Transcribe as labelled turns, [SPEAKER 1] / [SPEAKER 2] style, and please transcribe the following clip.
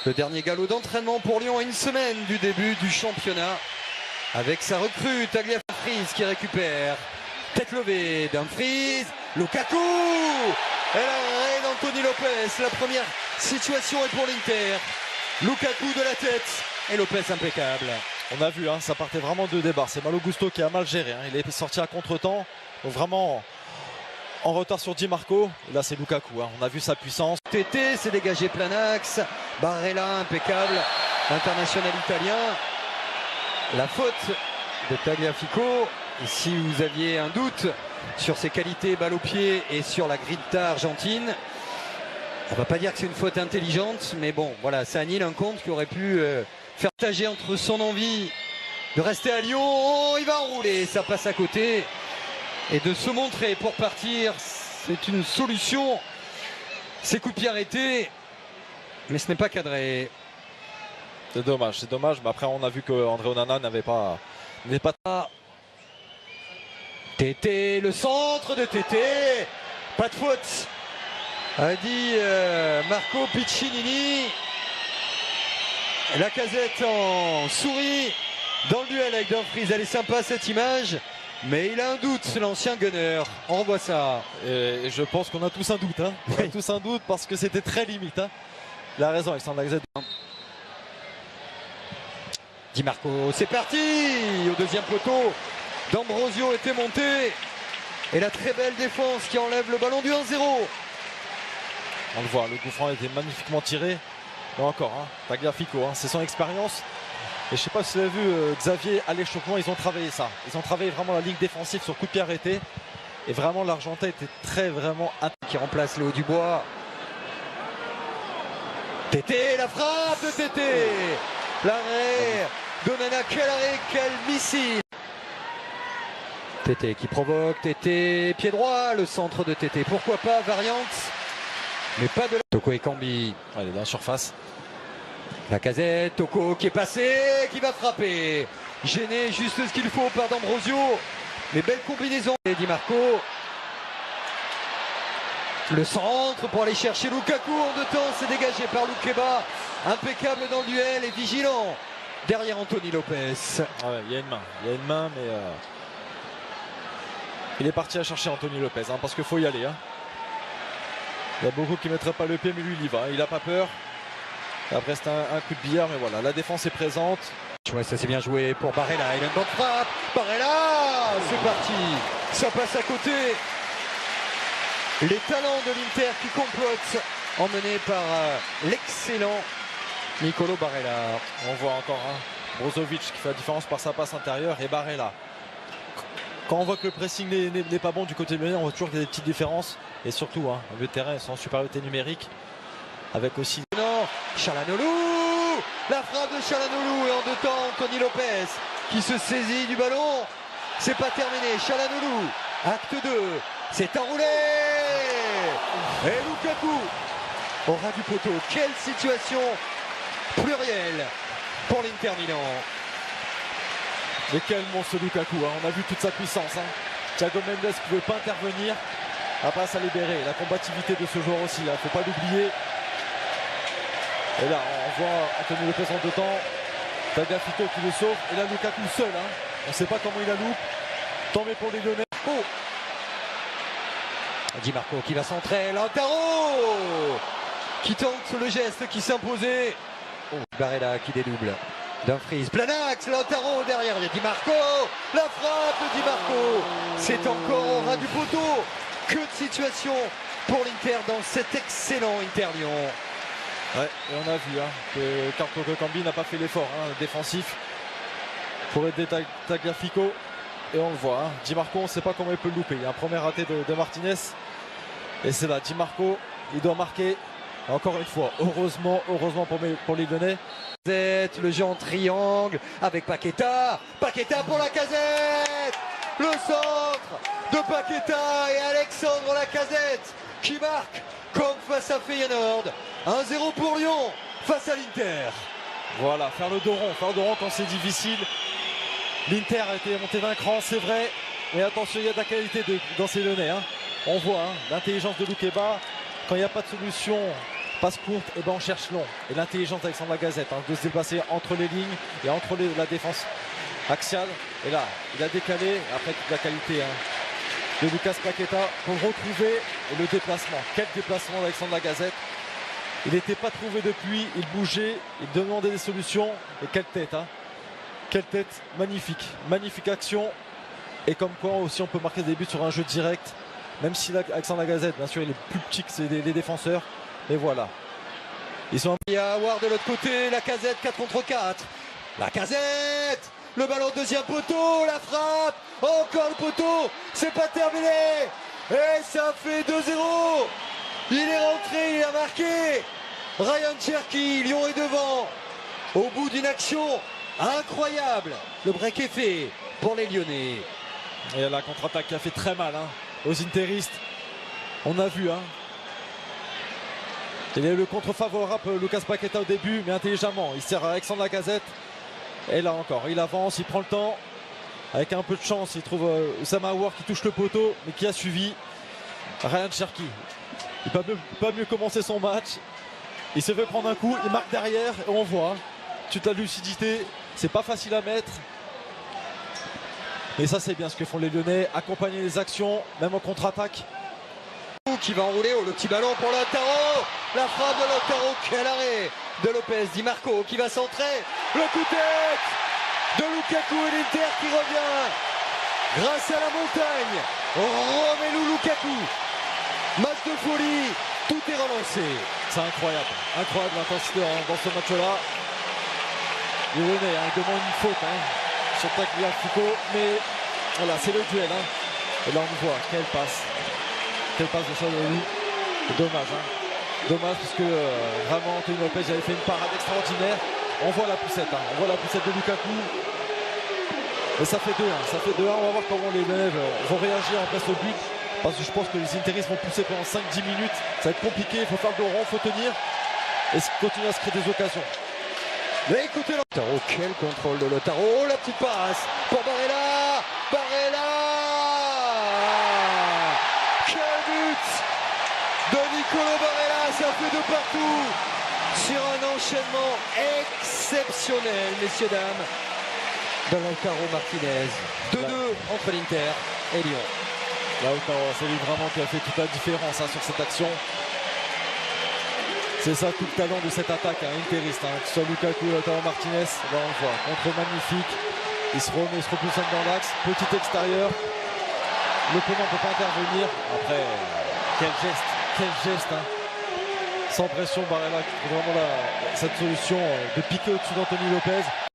[SPEAKER 1] Le dernier galop d'entraînement pour Lyon à une semaine du début du championnat. Avec sa recrue, Tagliafico qui récupère. Tête levée, Dumfries, Lukaku. Et l'arrêt d'Anthony Lopez. La première situation est pour l'Inter. Lukaku de la tête et Lopez impeccable.
[SPEAKER 2] On a vu, hein, ça partait vraiment de débarre. C'est Malo Gusto qui a mal géré. Hein. Il est sorti à contre-temps. Donc vraiment en retard sur Di Marco. Et là, c'est Lukaku. Hein. On a vu sa puissance.
[SPEAKER 1] Tété s'est dégagé plein axe. Barella impeccable. International italien. La faute de Tagliafico. Et si vous aviez un doute sur ses qualités balle au pied et sur la grinta argentine, on va pas dire que c'est une faute intelligente, mais bon, voilà, ça annule un compte qui aurait pu faire partager entre son envie de rester à Lyon. Oh, il va enrouler, ça passe à côté. Et de se montrer pour partir, c'est une solution. C'est coup de pied arrêté, mais ce n'est pas cadré.
[SPEAKER 2] C'est dommage, mais après on a vu que André Onana n'avait pas...
[SPEAKER 1] Tété, le centre de Tété, pas de faute, a dit Marco Piccinini. Lacazette en souris dans le duel avec Dumfries. Elle est sympa cette image, mais il a un doute, l'ancien gunner. On revoit ça.
[SPEAKER 2] Et je pense qu'on a tous un doute. Hein. On a tous un doute parce que c'était très limite. Hein. Il a raison, Alexandre Lacazette.
[SPEAKER 1] Di Marco, c'est parti. Au deuxième poteau, D'Ambrosio était monté. Et la très belle défense qui enlève le ballon du 1-0.
[SPEAKER 2] On le voit, le coup franc était magnifiquement tiré. Mais encore, hein, Tagliafico, hein, c'est son expérience. Et je ne sais pas si vous avez vu Xavier à l'échauffement, ils ont travaillé ça. Ils ont travaillé vraiment la ligne défensive sur coup de pied arrêté. Et vraiment l'Argentin était vraiment...
[SPEAKER 1] Qui remplace Léo Dubois. Tété, la frappe de Tété. L'arrêt d'Onana, quel arrêt, quel missile. Tété qui provoque, Tété, pied droit, le centre de Tété. Pourquoi pas, variante, mais pas de... Toko Ekambi.
[SPEAKER 2] Il est dans la surface.
[SPEAKER 1] Lacazette, Toko qui est passé, qui va frapper. Gêné, juste ce qu'il faut par D'Ambrosio. Mais belle combinaison. Et Di Marco. Le centre pour aller chercher Lukaku en deux temps. C'est dégagé par Loukeba. Impeccable dans le duel et vigilant. Derrière Anthony Lopez.
[SPEAKER 2] Ah ouais, il y a une main, mais... Il est parti à chercher Anthony Lopez, hein, parce qu'il faut y aller. Hein. Il y a beaucoup qui ne mettraient pas le pied, mais lui il y va. Il n'a pas peur. Après c'est un coup de billard, mais voilà, la défense est présente.
[SPEAKER 1] Ouais, ça c'est bien joué pour Barella. Il a une bonne frappe. Barella, c'est parti. Ça passe à côté. Les talents de l'Inter qui complotent, emmenés par l'excellent Nicolo Barella.
[SPEAKER 2] On voit encore Brozovic qui fait la différence par sa passe intérieure et Barella. Quand on voit que le pressing n'est pas bon du côté de Lyon, on voit toujours qu'il y a des petites différences. Et surtout, hein, le terrain est en supériorité numérique. Avec aussi...
[SPEAKER 1] Non, Çalhanoğlu, la frappe de Çalhanoğlu et en deux temps Anthony Lopez qui se saisit du ballon. C'est pas terminé, Çalhanoğlu, acte 2, c'est enroulé. Et Lukaku au ras du poteau. Quelle situation plurielle pour l'Inter Milan.
[SPEAKER 2] Mais quel monstre Lukaku, hein. On a vu toute sa puissance. Hein. Thiago Mendes ne pouvait pas intervenir. Après ça libéré. La combativité de ce joueur aussi, il ne faut pas l'oublier. Et là, on voit Anthony Lopez en deux temps. Tagliafico qui le sauve. Et là, Lukaku seul. Hein. On ne sait pas comment il a loupe. Tant mieux pour les Lyonnais.
[SPEAKER 1] Oh. Di Marco qui va centrer. Lautaro qui tente le geste qui s'imposait. Oh. Barella qui dédouble. Dumfries, plein axe, Lautaro derrière, il y a Di Marco, la frappe de Di Marco, c'est encore au ras du poteau. Que de situation pour l'Inter dans cet excellent Inter Lyon.
[SPEAKER 2] Ouais, et on a vu que Carlo Cambi n'a pas fait l'effort défensif pour aider Tagliafico. Et on le voit, Di Marco, on ne sait pas comment il peut le louper. Il y a un premier raté de Martinez. Et c'est là, Di Marco, il doit marquer. Encore une fois, heureusement pour les Lyonnais.
[SPEAKER 1] Le jeu en triangle avec Paqueta. Paqueta pour Lacazette. Le centre de Paqueta et Alexandre Lacazette qui marque comme face à Feyenoord. 1-0 pour Lyon face à l'Inter.
[SPEAKER 2] Voilà, faire le dos rond quand c'est difficile. L'Inter a été monté d'un cran, c'est vrai. Mais attention, il y a de la qualité dans ces Lyonnais. Hein. On voit l'intelligence de Loukeba. Quand il n'y a pas de solution passe courte, et ben on cherche long. Et l'intelligence d'Alexandre Lacazette, hein, de se déplacer entre les lignes et entre la défense axiale. Et là, il a décalé, après toute la qualité de Lucas Paqueta pour le retrouver. Et le déplacement, quel déplacement d'Alexandre Lacazette. Il n'était pas trouvé depuis, il bougeait, il demandait des solutions. Et quelle tête, hein. Quelle tête, magnifique, magnifique action. Et comme quoi aussi on peut marquer des buts sur un jeu direct. Même si Alexandre Lacazette, bien sûr, il est plus petit que les défenseurs. Mais voilà.
[SPEAKER 1] Il y a Aouar de l'autre côté, Lacazette 4 contre 4. Lacazette, le ballon deuxième poteau, la frappe, encore le poteau, c'est pas terminé. Et ça fait 2-0. Il est rentré, il a marqué. Ryan Cherki, Lyon est devant. Au bout d'une action incroyable. Le break est fait pour les Lyonnais.
[SPEAKER 2] Et la contre-attaque qui a fait très mal aux Interistes. On a vu. Il est le contre-favorable Lucas Paqueta au début, mais intelligemment. Il sert à Alexandre Lacazette. Et là encore, il avance, il prend le temps. Avec un peu de chance, il trouve Oussama Aouar qui touche le poteau, mais qui a suivi Ryan Cherki. Il ne peut pas mieux commencer son match. Il se fait prendre un coup, il marque derrière et on voit toute la lucidité. C'est pas facile à mettre. Mais ça c'est bien ce que font les Lyonnais, accompagner les actions, même en contre-attaque.
[SPEAKER 1] Qui va enrouler, le petit ballon pour Lautaro. La frappe de Lautaro, quel arrêt de Lopez, Di Marco qui va centrer. Le coup de tête de Lukaku et l'Inter qui revient grâce à la montagne. Romelu Lukaku. Match de folie, tout est relancé.
[SPEAKER 2] C'est incroyable, incroyable l'intensité dans ce match-là. Les Lyonnais, ils demandent une faute sur Tagliafico, mais voilà, c'est le duel. Et là on voit, quelle passe de Sadio. Dommage, dommage parce que vraiment Anthony Lopez avait fait une parade extraordinaire. On voit la poussette, on voit la poussette de Lukaku. Et ça fait 2-1, on va voir comment les Lyonnais vont réagir après ce but. Parce que je pense que les Interistes vont pousser pendant 5-10 minutes. Ça va être compliqué, il faut faire le rond, il faut tenir. Et continuer à se créer des occasions.
[SPEAKER 1] Mais écoutez Lautaro, quel contrôle de Lautaro. Oh, la petite passe pour Barella. Quel but de Nicolo Barella. Ça fait de partout sur un enchaînement exceptionnel, messieurs, dames, de Lautaro Martinez. 2-2 entre l'Inter et Lyon.
[SPEAKER 2] Lautaro, c'est lui vraiment qui a fait toute la différence sur cette action. C'est ça tout le talent de cette attaque interiste. Que ce soit Lukaku, Lautaro Martinez, là on le voit, contre magnifique. Il se remet, il se repousse dans l'axe, petit extérieur. L'opponent ne peut pas intervenir. Après, quel geste. Sans pression, Barella qui trouve vraiment cette solution de piquer au-dessus d'Anthony Lopez.